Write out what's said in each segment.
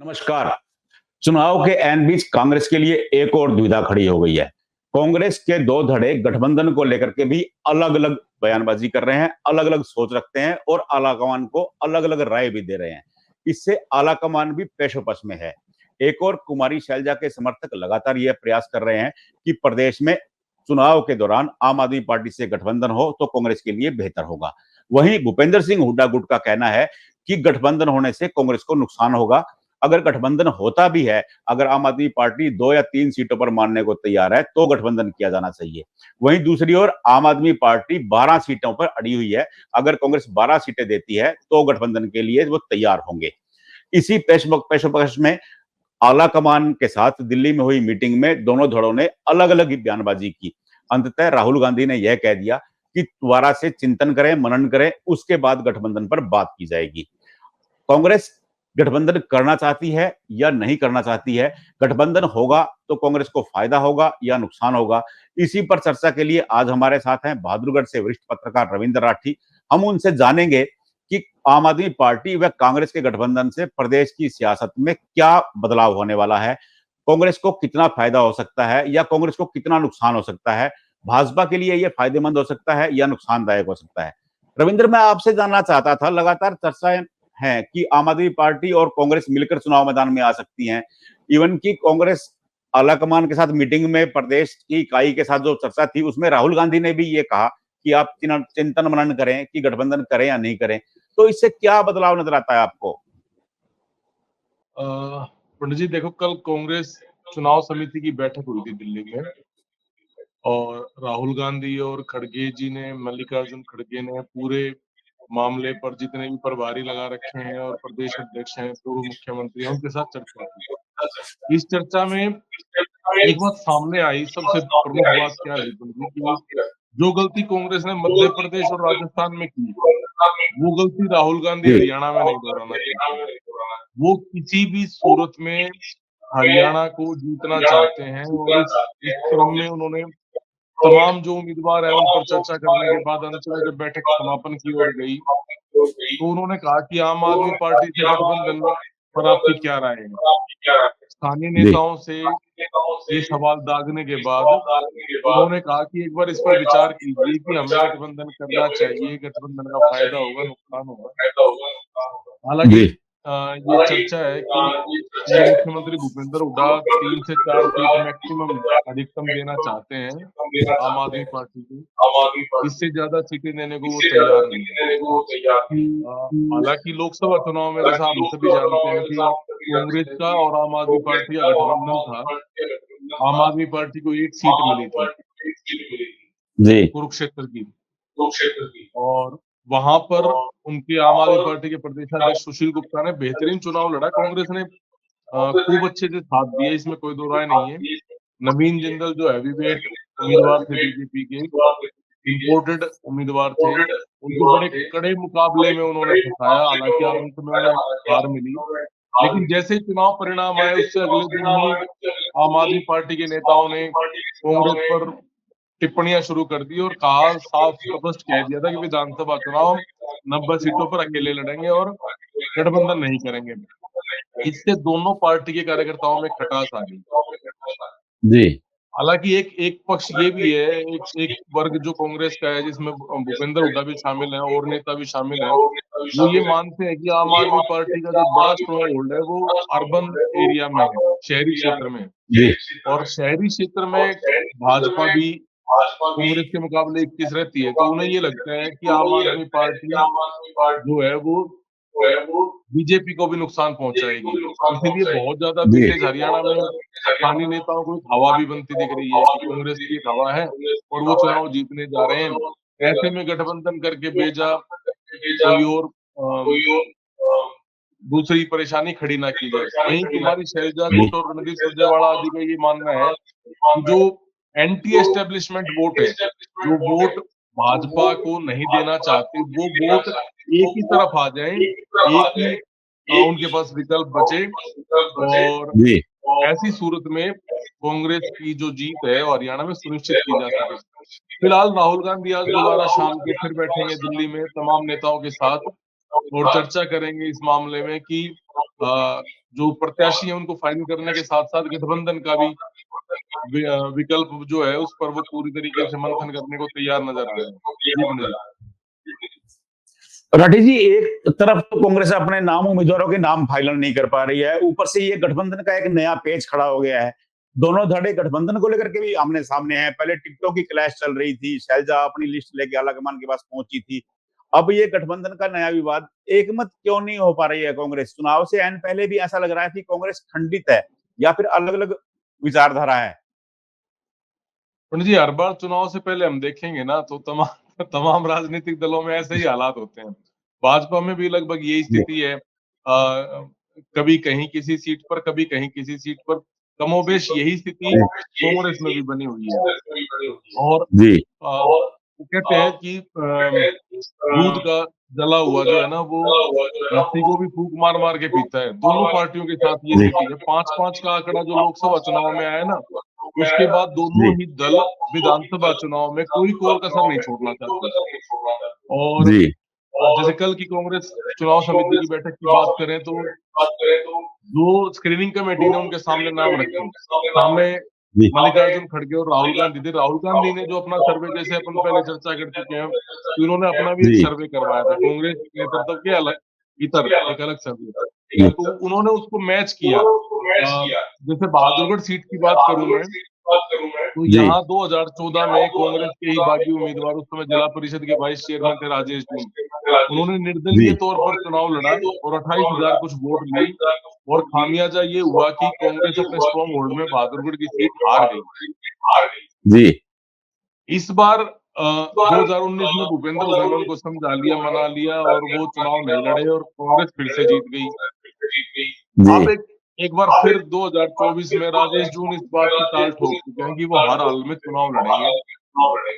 नमस्कार। चुनाव के ऐन बीच कांग्रेस के लिए एक और दुविधा खड़ी हो गई है। कांग्रेस के दो धड़े गठबंधन को लेकर के भी अलग-अलग बयानबाजी कर रहे हैं, अलग-अलग सोच रखते हैं और आलाकमान को अलग-अलग राय भी दे रहे हैं। इससे आलाकमान भी पेशों-पेश में है। एक और कुमारी शैलजा के समर्थक लगातार यह प्रयास कर रहे हैं कि प्रदेश में चुनाव के दौरान आम आदमी पार्टी से गठबंधन हो तो कांग्रेस के लिए बेहतर होगा। वहीं भूपेंद्र सिंह हुड्डा गुट का कहना है कि गठबंधन होने से कांग्रेस को नुकसान होगा। अगर गठबंधन होता भी है, अगर आम आदमी पार्टी 2 या 3 सीटों पर मानने को तैयार है, तो गठबंधन किया जाना चाहिए। वहीं दूसरी ओर आम आदमी पार्टी 12 सीटों पर अड़ी हुई है। अगर कांग्रेस 12 सीटें देती है, तो गठबंधन के लिए वो तैयार होंगे। इसी पेशोपकश में आला कमान के साथ दिल्ली में हुई मीटिंग में दोनों धड़ों ने अलग-अलग बयानबाजी की। अंततः राहुल गांधी ने यह कह दिया कि दोबारा से चिंतन करें, मनन करें, उसके बाद गठबंधन पर बात की जाएगी। कांग्रेस गठबंधन करना चाहती है या नहीं करना चाहती है, गठबंधन होगा तो कांग्रेस को फायदा होगा या नुकसान होगा। इसी पर चर्चा के लिए आज हमारे साथ हैं बहादुरगढ़ से वरिष्ठ पत्रकार रविंद्र राठी। हम उनसे जानेंगे कि आम आदमी पार्टी व कांग्रेस के गठबंधन से प्रदेश की सियासत में क्या बदलाव होने वाला है, कांग्रेस को कितना फायदा हो सकता है या कांग्रेस को कितना नुकसान हो सकता है, भाजपा के लिए यह फायदेमंद हो सकता है या नुकसानदायक हो सकता है। रविंद्र, मैं आपसे जानना चाहता था, लगातार चर्चाएं हैं कि आम आदमी पार्टी और कांग्रेस मिलकर चुनाव मैदान में आ सकती हैं। इवन की कांग्रेस आलाकमान के साथ मीटिंग में प्रदेश की इकाई के साथ जो चर्चा थी, उसमें राहुल गांधी ने भी ये कहा कि आप चिंतन मनन करें कि गठबंधन करें या नहीं करें। तो इससे क्या बदलाव नजर आता है आपको? अ, पंडित जी देखो, कल कांग्रेस चुनाव समिति की बैठक हुई थी दिल्ली में और राहुल गांधी और खड़गे जी ने, मल्लिकार्जुन खड़गे ने पूरे मामले पर जितने भी प्रभारी लगा रखे हैं और प्रदेश अध्यक्ष हैं, पूर्व मुख्यमंत्री हैं, उनके साथ चर्चा की। इस चर्चा में एक बात सामने आई, सबसे प्रमुख बात क्या रही पंडित जी कि जो गलती कांग्रेस ने मध्य प्रदेश और राजस्थान में की, वो गलती राहुल गांधी जी। हरियाणा में नहीं दोहराना चाहते। वो किसी भी सूरत में हरियाणा को जीतना चाहते हैं और इस क्रम में उन्होंने तमाम जो उम्मीदवार हैं, उन पर चर्चा करने के बाद अंत में जब बैठक समापन की ओर गई, तो उन्होंने कहा कि आम आदमी पार्टी से गठबंधन पर आपकी क्या राय है? स्थानीय जी। नेताओं से ये सवाल दागने के बाद उन्होंने कहा कि एक बार इस पर विचार कीजिए कि हमें गठबंधन करना चाहिए, गठबंधन का फायदा होगा, नुकसान होगा। हालाँकि जी। ये चर्चा है कि पूर्व मुख्यमंत्री भूपेंद्र हुड्डा 3 से 4 सीट मैक्सिमम अधिकतम देना चाहते हैं आम आदमी पार्टी को। इससे ज़्यादा सीटें देने को वो तैयार नहीं है। हालाँकि लोकसभा चुनाव में जैसा हम सभी जानते हैं कि कांग्रेस का और आम आदमी पार्टी का गठबंधन था। आम आदमी पार्टी को 1 सीट मिली थी जी। कुरुक्षेत्र की। और वहाँ पर उनके आम आदमी पार्टी के प्रदेशाध्यक्ष सुशील गुप्ता ने बेहतरीन चुनाव लड़ा। कांग्रेस ने खूब अच्छे से साथ दिया, इसमें कोई दो राय नहीं है। नवीन जिंदल जो हेवीवेट उम्मीदवार थे बीजेपी के, इम्पोर्टेड उम्मीदवार थे, उनको बड़े कड़े मुकाबले में उन्होंने फँसाया। हालाँकि अंत में उन्हें हार मिली। लेकिन जैसे ही चुनाव परिणाम आए, उससे अगले दिन ही आम आदमी पार्टी के नेताओं ने कांग्रेस पर टिप्पणियां शुरू कर दी और कहा, साफ स्पष्ट कह दिया था कि विधानसभा चुनाव 90 सीटों पर अकेले लड़ेंगे और गठबंधन नहीं करेंगे। इससे दोनों पार्टी के कार्यकर्ताओं में खटास आ गई। जी। हालाँकि एक एक पक्ष ये भी है, एक एक वर्ग जो कांग्रेस का है, जिसमें भूपेंद्र हुड्डा भी शामिल हैं और नेता भी शामिल हैं। वो ये मानते हैं कि आम आदमी पार्टी का जो बड़ा स्ट्रॉन्ग होल्ड है, वो अर्बन एरिया में है, शहरी क्षेत्र में है। जी। और शहरी क्षेत्र में भाजपा भी कांग्रेस के मुकाबले 21 रहती है, तो उन्हें ये लगता है कि आम आदमी पार्टी जो है वो बीजेपी को भी नुकसान पहुँचाएगी। इसीलिए बहुत ज़्यादा जी। वेटेज हरियाणा में स्थानीय नेताओं को एक हवा भी बनती दिख रही है कि कांग्रेस की एक हवा है और वो चुनाव जीतने जा रहे हैं। ऐसे में गठबंधन करके बेजा कोई और दूसरी परेशानी खड़ी ना की जाए। वहीं कुमारी शैलजा जी। गुट और रणदीप सुरजेवाला आदि का ये मानना है कि जो एंटी एस्टेब्लिशमेंट वोट है, जो वोट भाजपा को नहीं देना चाहते, वो वोट एक ही तरफ आ जाएँ, एक ही उनके पास विकल्प बचे और जी। ऐसी सूरत में कांग्रेस की जो जीत है वो हरियाणा में सुनिश्चित की जा सके। फिलहाल राहुल गांधी आज दोबारा शाम को फिर बैठेंगे दिल्ली में तमाम नेताओं के साथ और चर्चा करेंगे इस मामले में कि जो प्रत्याशी है उनको फाइनल करने के साथ-साथ गठबंधन का भी विकल्प जो है उस पर वो पूरी तरीके से मंथन करने को तैयार नज़र आ रहे हैं। जी, विनय जी। राठी जी, एक तरफ तो कांग्रेस अपने नाम उम्मीदवारों के नाम फाइनल नहीं कर पा रही है, ऊपर से ये गठबंधन का एक नया पेच खड़ा हो गया है। दोनों धड़े गठबंधन को लेकर के भी आमने-सामने हैं। पहले टिकटों की क्लैश चल रही थी, शैलजा अपनी लिस्ट लेके आलाकमान के पास पहुंची थी। अब ये गठबंधन का नया विवाद, एकमत क्यों नहीं हो पा रही है कांग्रेस? चुनाव से ऐन पहले भी ऐसा लग रहा है कि कांग्रेस खंडित है या फिर अलग-अलग विचारधारा है। पंडित जी, हर बार चुनाव से पहले हम देखेंगे ना तो तमाम तमाम राजनीतिक दलों में ऐसे ही हालात होते हैं। भाजपा में भी लगभग यही जी, स्थिति है। कभी कहीं किसी सीट पर, कभी कहीं किसी सीट पर, कमोबेश यही स्थिति कांग्रेस में भी बनी हुई है। और जी, वो कहते हैं कि दूध का जला हुआ जो है ना वो लस्सी को भी फूंक मार-मार के पीता है। दोनों पार्टियों के साथ ये जी, स्थिति है। 5-5 का आंकड़ा जो लोकसभा चुनाव में आया ना, उसके बाद दोनों जी, ही दल विधानसभा चुनाव में कोई कोर-कसर नहीं छोड़ना चाहते। और जी, जैसे कल की कांग्रेस चुनाव समिति की बैठक की बात करें तो जो स्क्रीनिंग कमेटी ने उनके सामने नाम रखे, सामने जी, मल्लिकार्जुन खड़गे और राहुल गांधी थे। राहुल गांधी ने जो अपना सर्वे, जैसे अपन पहले चर्चा कर चुके हैं, तो इन्होंने अपना भी एक जी, सर्वे करवाया था कांग्रेस नेतृत्व के भीतर एक अलग सर्वे। जी, तो उन्होंने उसको मैच किया। जैसे बहादुरगढ़ सीट की बात करूँ मैं, तो जी, यहाँ 2014 में कांग्रेस के ही बागी उम्मीदवार, उस समय जिला परिषद के वाइस चेयरमैन थे राजेश जून। उन्होंने निर्दलीय जी, तौर पर चुनाव लड़ा और 28,000 कुछ वोट ली, और खामियाजा ये हुआ कि कांग्रेस अपने स्ट्रॉन्ग होल्ड में बहादुरगढ़ की सीट हार गई। जी, इस बार 2019 में भूपेंद्र हुड्डा ने उनको समझा लिया, मना लिया और वो चुनाव नहीं लड़े और कांग्रेस फिर से जीत गई। जी, अब एक एक बार फिर 2024 में राजेश जून इस बात की ताल ठोक चुके हैं कि वो हर हाल में चुनाव लड़ेंगे।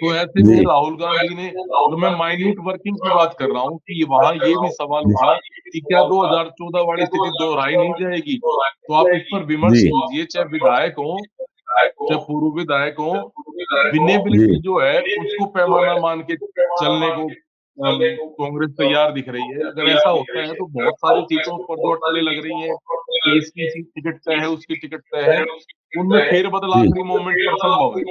तो ऐसे में जी, राहुल गांधी ने, और मैं माइन्यूट वर्किंग की बात कर रहा हूँ, कि वहाँ ये भी सवाल उठा कि क्या 2014 वाली स्थिति दोहराई नहीं जाएगी? तो आप इस पर विमर्श जी, कीजिए, चाहे विधायक हों, चाहे पूर्व विधायक हों, जी, विनेबिलिटी जो है उसको पैमाना मान के चलने को कांग्रेस तैयार दिख रही है। अगर ऐसा होता है तो बहुत सारी सीटों पर जो अटकलें लग रही हैं कि इसकी सीट टिकट तय है, उसकी टिकट तय है, उनमें फेरबदल जी। आखिरी मोमेंट पर संभव है।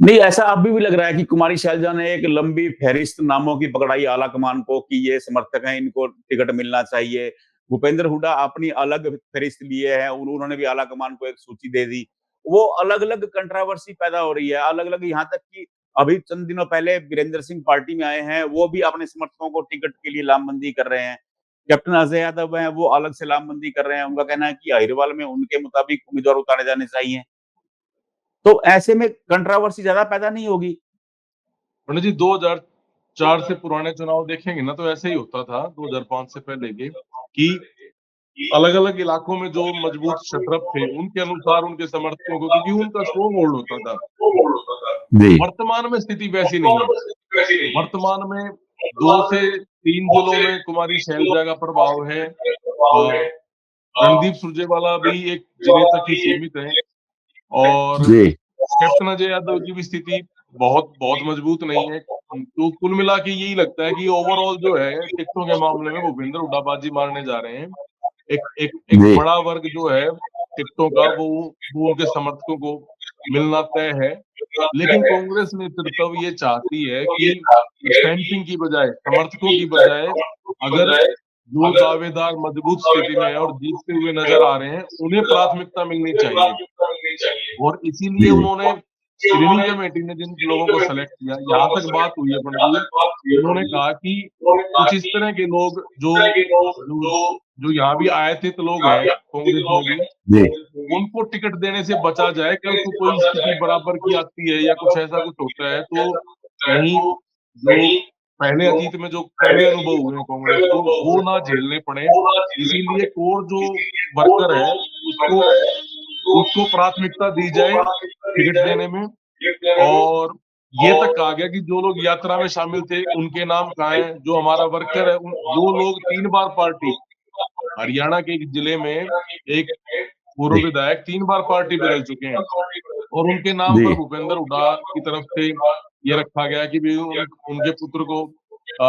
नहीं, ऐसा अभी भी लग रहा है कि कुमारी शैलजा ने एक लंबी फहरिस्त नामों की पकड़ाई आलाकमान को कि ये समर्थक हैं, इनको टिकट मिलना चाहिए। भूपेंद्र हुड्डा अपनी अलग फहरिस्त लिए हैं, उन्होंने भी आलाकमान को एक सूची दे दी। वो अलग-अलग कंट्रोवर्सी पैदा हो रही है, अलग-अलग, यहाँ तक कि अभी चंद दिनों पहले वीरेंद्र सिंह पार्टी में आए हैं, वो भी अपने समर्थकों को टिकट के लिए लामबंदी कर रहे हैं। कैप्टन अजय यादव हैं, वो अलग से लामबंदी कर रहे हैं। उनका कहना है कि अहिरवाल में उनके मुताबिक उम्मीदवार उतारे जाने चाहिए। तो ऐसे में कंट्रोवर्सी ज़्यादा पैदा नहीं होगी? पंडित जी, 2004 से पुराने चुनाव देखेंगे ना तो ऐसे ही होता था, 2005 से पहले के, कि अलग-अलग इलाकों में जो मजबूत शतरप थे, उनके अनुसार उनके समर्थकों को, क्योंकि उनका स्ट्रॉन्ग होल्ड होता था। जी, वर्तमान में स्थिति वैसी नहीं है। वर्तमान में 2 से 3 जिलों में कुमारी शैलजा का प्रभाव है। रणदीप सुरजेवाला भी एक जिले तक ही सीमित है, और जी, कैप्टन अजय यादव की भी स्थिति बहुत बहुत मजबूत नहीं है। तो कुल मिला के यही लगता है कि ओवरऑल जो है टिकटों के मामले में भूपेंद्र हुड्डा बाजी मारने जा रहे हैं। एक एक एक जी, बड़ा वर्ग जो है टिकटों का, वो उनके समर्थकों को मिलना तय है। लेकिन कांग्रेस नेतृत्व ये चाहती है कि स्टैंपिंग की बजाय, समर्थकों की बजाय, अगर जो दावेदार मजबूत स्थिति में है और जीतते हुए नजर आ रहे हैं, उन्हें प्राथमिकता मिलनी चाहिए। और इसीलिए जी, उन्होंने, स्क्रीनिंग कमेटी ने जिन लोगों को सेलेक्ट किया, यहाँ तक बात हुई है पंडित जी, उन्होंने कहा कि कुछ इस तरह के लोग जो जो जो यहाँ भी आयातित लोग हैं कांग्रेस में भी, जी, उनको टिकट देने से बचा जाए। कल को कोई स्थिति बराबर की आती है या कुछ ऐसा कुछ होता है तो कहीं जो पहले अतीत में जो कड़वे अनुभव हुए हैं कांग्रेस को, वो ना झेलने पड़े। इसीलिए कोर जो वर्कर है उसको उसको प्राथमिकता दी जाए टिकट देने में। और ये तक कहा गया कि जो लोग यात्रा में शामिल थे उनके नाम कहाँ हैं? जो हमारा वर्कर है, जो लोग 3 बार पार्टी, हरियाणा के एक जिले में एक पूर्व जी, विधायक 3 बार पार्टी बदल चुके हैं, और उनके नाम जी, पर भूपेंद्र हुड्डा की तरफ से ये रखा गया कि भई उनके पुत्र को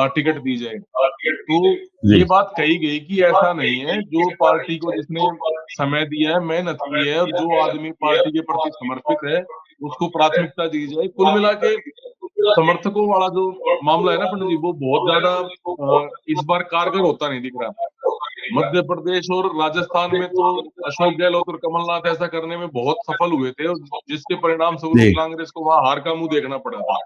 टिकट दी जाए। तो जी ये बात कही गई कि ऐसा नहीं है, जो पार्टी को जिसने समय दिया है, मेहनत की है और जो आदमी पार्टी के प्रति समर्पित है, उसको प्राथमिकता दी जाए। कुल मिला के समर्थकों वाला जो मामला है ना पंडित जी, वो बहुत ज़्यादा इस बार कारगर होता नहीं दिख रहा। मध्य प्रदेश और राजस्थान में तो अशोक गहलोत और कमलनाथ ऐसा करने में बहुत सफल हुए थे और जिसके परिणाम स्वरूप जी कांग्रेस को वहाँ हार का मुँह देखना पड़ा था।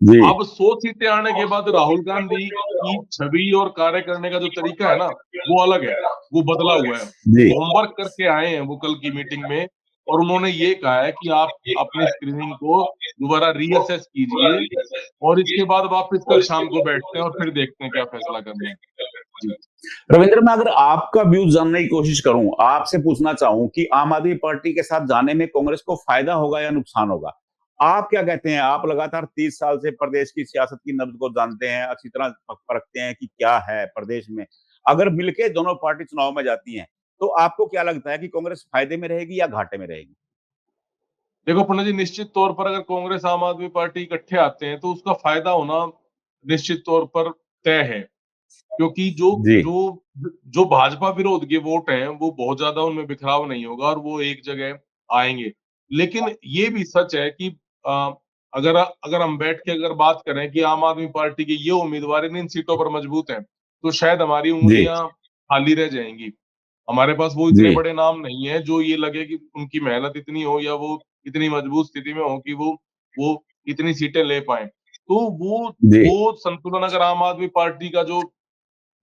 जी अब 100 सीटें आने के बाद राहुल गांधी की छवि और कार्य करने का जो तरीका है ना, वो अलग है, वो बदला हुआ है। जी वो होमवर्क करके आए हैं वो कल की मीटिंग में और उन्होंने ये कहा है कि आप अपनी स्क्रीनिंग को दोबारा रीअसेस कीजिए और इसके बाद वापस कल शाम को बैठते हैं और फिर देखते हैं क्या फैसला करना है। जी। रविंद्र, मैं अगर आपका व्यूज जानने की कोशिश करूं, आपसे पूछना चाहूं कि आम आदमी पार्टी के साथ जाने में कांग्रेस को फायदा होगा या नुकसान होगा? आप क्या कहते हैं? आप लगातार 30 साल से प्रदेश की सियासत की नब्ज को जानते हैं, अच्छी तरह परखते हैं कि क्या है प्रदेश में। अगर मिलके दोनों पार्टी चुनाव में जाती हैं, तो आपको क्या लगता है कि कांग्रेस फायदे में रहेगी या घाटे में रहेगी? देखो पंडित जी, निश्चित तौर पर अगर कांग्रेस आम आदमी पार्टी इकट्ठे आते हैं तो उसका फायदा होना निश्चित तौर पर तय है। क्योंकि जो जी जो जो भाजपा विरोध के वोट हैं, वो बहुत ज़्यादा उनमें बिखराव नहीं होगा और वो एक जगह आएँगे। लेकिन ये भी सच है कि अ, अगर हम बैठ के अगर बात करें कि आम आदमी पार्टी के ये उम्मीदवार इन सीटों पर मजबूत हैं, तो शायद हमारी जी उँगलियाँ खाली रह जाएँगी। हमारे पास वो इतने जी बड़े नाम नहीं है, जो ये लगे कि उनकी मेहनत इतनी हो या वो इतनी मजबूत स्थिति में हो कि वो इतनी सीटें ले पाएँ। तो जी वो संतुलन अगर आम आदमी पार्टी का जो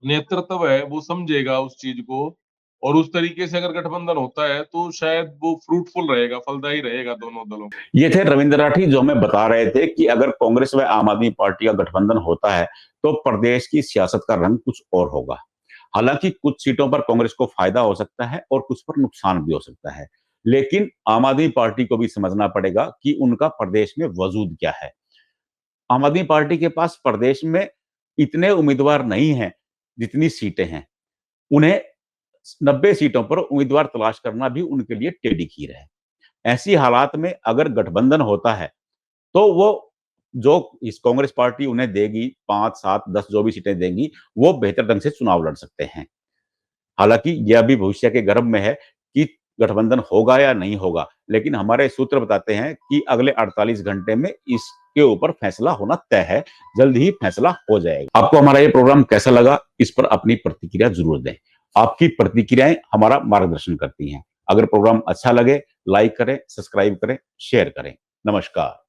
नेतृत्व है वो समझेगा उस चीज़ को और उस तरीके से अगर गठबंधन होता है तो शायद वो फ्रूटफुल रहेगा, फलदायी रहेगा दोनों दलों के लिए। ये थे रविंद्र राठी, जो हमें बता रहे थे कि अगर कांग्रेस व आम आदमी पार्टी का गठबंधन होता है, तो प्रदेश की सियासत का रंग कुछ और होगा। हालांकि कुछ सीटों पर कांग्रेस को फायदा हो सकता है और कुछ पर नुकसान भी हो सकता है, लेकिन आम आदमी पार्टी को भी समझना पड़ेगा कि उनका प्रदेश में वजूद क्या है। आम आदमी पार्टी के पास प्रदेश में इतने उम्मीदवार नहीं हैं जितनी सीटें हैं। उन्हें 90 सीटों पर उम्मीदवार तलाश करना भी उनके लिए टेढ़ी खीर है। ऐसी हालात में अगर गठबंधन होता है, तो वो जो इस कांग्रेस पार्टी उन्हें देगी 5, 7, 10 जो भी सीटें देंगी, वो बेहतर ढंग से चुनाव लड़ सकते हैं। हालाँकि यह अभी भविष्य के गर्भ में है कि गठबंधन होगा या नहीं होगा, लेकिन हमारे सूत्र बताते हैं कि अगले 48 घंटे में इसके ऊपर फैसला होना तय है, जल्द ही फैसला हो जाएगा। आपको हमारा ये प्रोग्राम कैसा लगा, इस पर अपनी प्रतिक्रिया ज़रूर दें। आपकी प्रतिक्रियाएँ हमारा मार्गदर्शन करती हैं। अगर प्रोग्राम अच्छा लगे, लाइक करें, सब्सक्राइब करें, शेयर करें। नमस्कार।